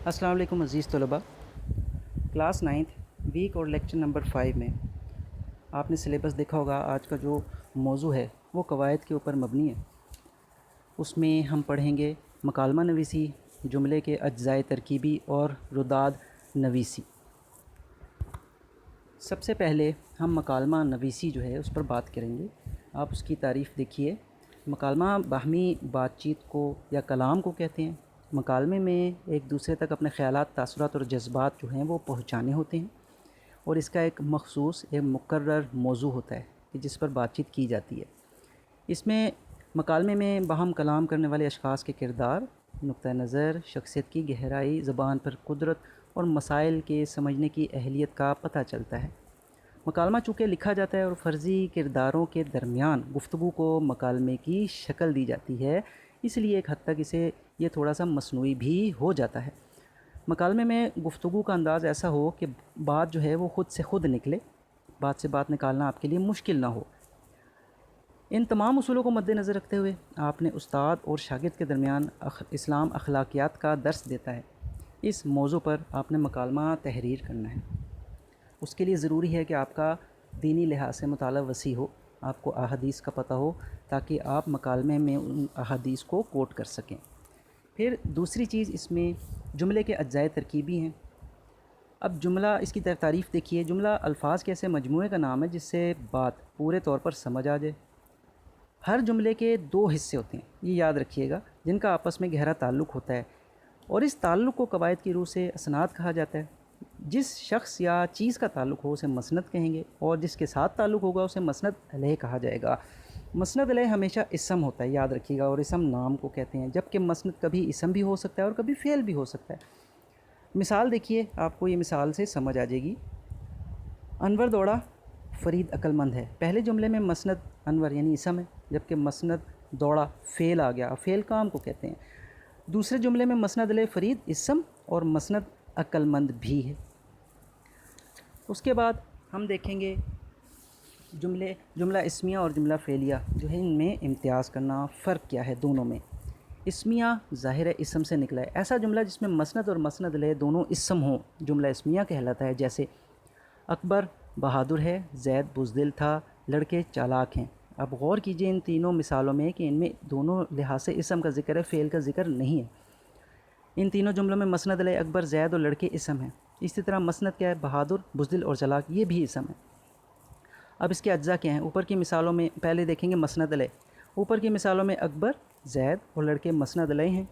अस्सलाम वालेकुम अज़ीज़ तलबा। क्लास 9th वीक और लेक्चर नंबर 5 में आपने सिलेबस देखा होगा। आज का जो मौजू है वो कवायद के ऊपर मबनी है। उसमें हम पढ़ेंगे मकालमा नवीसी, जुमले के अज्ज़ाए तरकीबी और रुदाद नवीसी। सबसे पहले हम मकालमा नवीसी जो है उस पर बात करेंगे। आप उसकी तारीफ़ देखिए। मकालमा बाहमी बातचीत को या कलाम को कहते हैं। मकालमे में एक दूसरे तक अपने ख़यालात, तासुरात और जज्बात जो हैं वो पहुँचाने होते हैं, और इसका एक मख़सूस एक मुकर्रर मौजू होता है कि जिस पर बातचीत की जाती है। इसमें मकालमे में बाहम कलाम करने वाले अशख़ास के किरदार, नुक्ता नज़र, शख्सियत की गहराई, ज़बान पर कुदरत और मसाइल के समझने की अहलियत का पता चलता है। मकालमा चूँकि लिखा जाता है और फ़र्ज़ी किरदारों के दरमियान गुफ्तगू को मकालमे की शक्ल दी जाती है, इसलिए एक हद तक इसे ये थोड़ा सा मसनूई भी हो जाता है। मकालमे में गुफ्तगू का अंदाज़ ऐसा हो कि बात जो है वो ख़ुद से ख़ुद निकले, बात से बात निकालना आपके लिए मुश्किल ना हो। इन तमाम उसूलों को मद्देनज़र रखते हुए आपने उस्ताद और शागिर्द के दरमियान इस्लाम अखलाकियात का दर्स देता है। इस मौजू पर आपने मकालमा तहरीर करना है। उसके लिए ज़रूरी है कि आपका दीनी लिहाज से मुताला वसी हो, आपको अहादीस का पता हो, ताकि आप मकालमे में उन अहादीस को कोट कर सकें। फिर दूसरी चीज़, इसमें जुमले के अज्ज़ाए तरकीबी हैं। अब जुमला, इसकी तारीफ़ देखिए। जुमला अल्फाज के ऐसे मजमूए का नाम है जिससे बात पूरे तौर पर समझ आ जाए। हर जुमले के दो हिस्से होते हैं, ये याद रखिएगा, जिनका आपस में गहरा ताल्लुक़ होता है, और इस ताल्लुक़ को कवायद की रूह से असनाद कहा जाता है। जिस शख्स या चीज़ का ताल्लुक़ हो उसे मसनद कहेंगे, और जिसके साथ ताल्लुक़ होगा उसे मसनद अलैह कहा जाएगा। मसनद अलैह हमेशा इसम होता है, याद रखिएगा, और इसम नाम को कहते हैं, जबकि मसनद कभी इसम भी हो सकता है और कभी फ़ेल भी हो सकता है। मिसाल देखिए, आपको ये मिसाल से समझ आ जाएगी। अनवर दौड़ा, फ़रीद अक्लमंद है। पहले जुमले में मसनद अनवर यानी इसम है, जबकि मसनद दौड़ा फ़ेल आ गया। फ़ेल काम को कहते हैं। दूसरे जुमले में मसनद अलैह फ़रीद इसम और मसनद अक्लमंद भी है। उसके बाद हम देखेंगे जुमला इस्मिया और जुमला फ़ेलिया जो है, इनमें इम्तियाज़ करना, फ़र्क क्या है दोनों में। इस्मिया ज़ाहिर है इसम से निकला है। ऐसा जुमला जिसमें मसनद और मसनद अलैह दोनों इसम हों जुमला इस्मिया कहलाता है। जैसे अकबर बहादुर है, ज़ैद बुज़दिल था, लड़के चालाक हैं। अब गौर कीजिए इन तीनों मिसालों में कि इनमें दोनों लिहाज से इसम का ज़िक्र है, फ़ेल का ज़िक्र नहीं है। इन तीनों जुमलों में मसनद अलैह अकबर, ज़ैद और लड़के इसम हैं। इसी तरह मसनद क्या है, बहादुर, बुज़दिल और चालाक, ये भी इसम है। अब इसके अज्जा क्या हैं? ऊपर की मिसालों में पहले देखेंगे मसनद अलैह। ऊपर की मिसालों में अकबर, ज़ैद और लड़के मसनद अलैह हैं।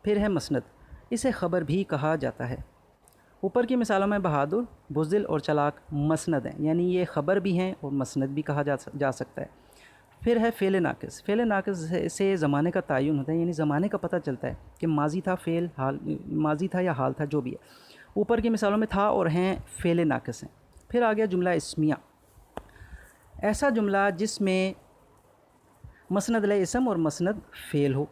फिर है मसनद, इसे ख़बर भी कहा जाता है। ऊपर की मिसालों में बहादुर, बुज़दिल और चालाक मसनद हैं, यानी ये ख़बर भी हैं और मसनद भी कहा जा सकता है। फिर है फ़ेल नाक़िस। फ़ेल नाक़िस से ज़माने का तयन होता है, यानी ज़माने का पता चलता है कि माजी था, फ़ेल हाल, माजी था या हाल था, जो भी है। ऊपर की मिसालों में था और हैं फ़ेल नाक़िस हैं। फिर आ गया जुमला इस्मिया। ऐसा जुमला जिसमें मसनद अलैह इसम और मसनद फ़ेल हो,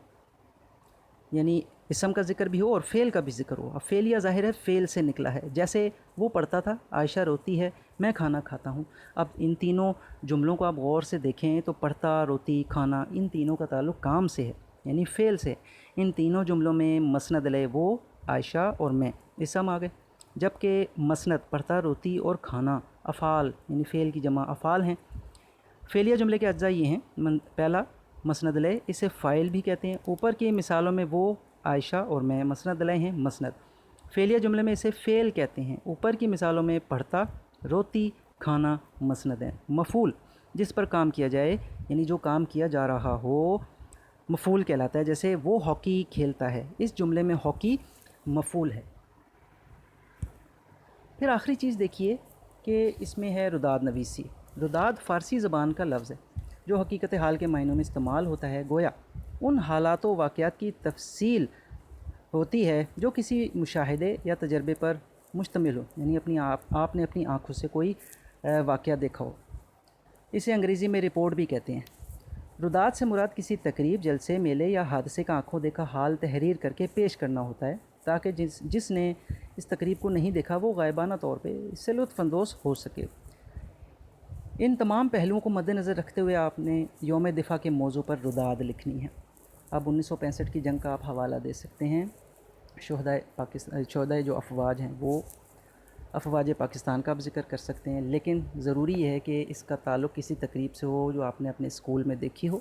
यानी इसम का ज़िक्र भी हो और फ़ेल का भी ज़िक्र हो। अब फ़ेलिया ज़ाहिर है फ़ेल से निकला है। जैसे वो पढ़ता था, आयशा रोती है, मैं खाना खाता हूँ। अब इन तीनों जुमलों को आप गौर से देखें तो पढ़ता, रोती, खाना, इन तीनों का ताल्लुक़ काम से है, यानी फ़ेल से। इन तीनों जुमलों में मसनद अलैह वो, आयशा और मैं, इसम आ गए, जबकि मसनद पढ़ता, रोती और खाना अफ़ाल यानी फ़ेल की जमा अफ़ाल हैं। फ़ेलिया जुमले के अज्जा ये हैं। पहला मसनद अलैह, इसे फ़ाइल भी कहते हैं। ऊपर की मिसालों में वो, आयशा और मैं मसनद अलैह हैं, मसनद। फ़ेलिया जुमले में इसे फ़ेल कहते हैं। ऊपर की मिसालों में पढ़ता, रोती, खाना मसनद हैं। मफ़ूल, जिस पर काम किया जाए, यानी जो काम किया जा रहा हो, मफ़ूल कहलाता है। जैसे वो हॉकी खेलता है, इस जुमले में हॉकी मफ़ूल है। फिर आखिरी चीज़ देखिए कि इसमें है रुदाद नवीसी। रुदाद फ़ारसी ज़बान का लफ्ज़ है जो हकीकत हाल के मायनों में इस्तेमाल होता है। गोया उन हालात व वाक़यात की तफ़सील होती है जो किसी मुशाहिदे या तजर्बे पर मुश्तमिल हो, यानी आपने अपनी आँखों से कोई वाक़या देखा हो। इसे अंग्रेज़ी में रिपोर्ट भी कहते हैं। रुदाद से मुराद किसी तकरीब, जलसे, मेले या हादसे का आँखों देखा हाल तहरीर करके पेश करना होता है, ताकि जिसने इस तकरीब को नहीं देखा वो गायबाना तौर पे इससे लुत्फ़अंदोज़ हो सके। इन तमाम पहलुओं को मद्देनज़र रखते हुए आपने यौम दिफ़ा के मौजू पर रुदाद लिखनी है। अब 1965 की जंग का आप हवाला दे सकते हैं। شہدائے جو افواج ہیں وہ افواج پاکستان کا آپ ذکر کر سکتے ہیں، لیکن ضروری یہ ہے کہ اس کا تعلق کسی تقریب سے ہو جو آپ نے اپنے اسکول میں دیکھی ہو،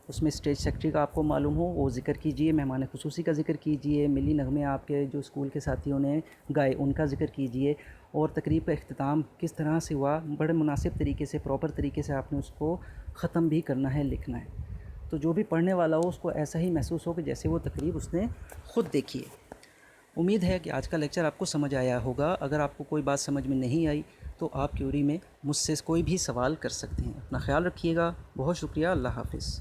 اس میں اسٹیج سیکرٹری کا آپ کو معلوم ہو، وہ ذکر کیجئے، مہمان خصوصی کا ذکر کیجئے، ملی نغمے آپ کے جو اسکول کے ساتھیوں نے گائے ان کا ذکر کیجئے، اور تقریب کا اختتام کس طرح سے ہوا، بڑے مناسب طریقے سے، پراپر طریقے سے آپ نے اس کو ختم بھی کرنا ہے، لکھنا ہے، تو جو بھی پڑھنے والا ہو اس کو ایسا ہی محسوس ہو کہ جیسے وہ تقریب اس نے خود دیکھی ہے۔ امید ہے کہ آج کا لیکچر آپ کو سمجھ آیا ہوگا۔ اگر آپ کو کوئی بات سمجھ میں نہیں آئی تو آپ کیوری میں مجھ سے کوئی بھی سوال کر سکتے ہیں۔ اپنا خیال رکھیے گا، بہت شکریہ، اللہ حافظ۔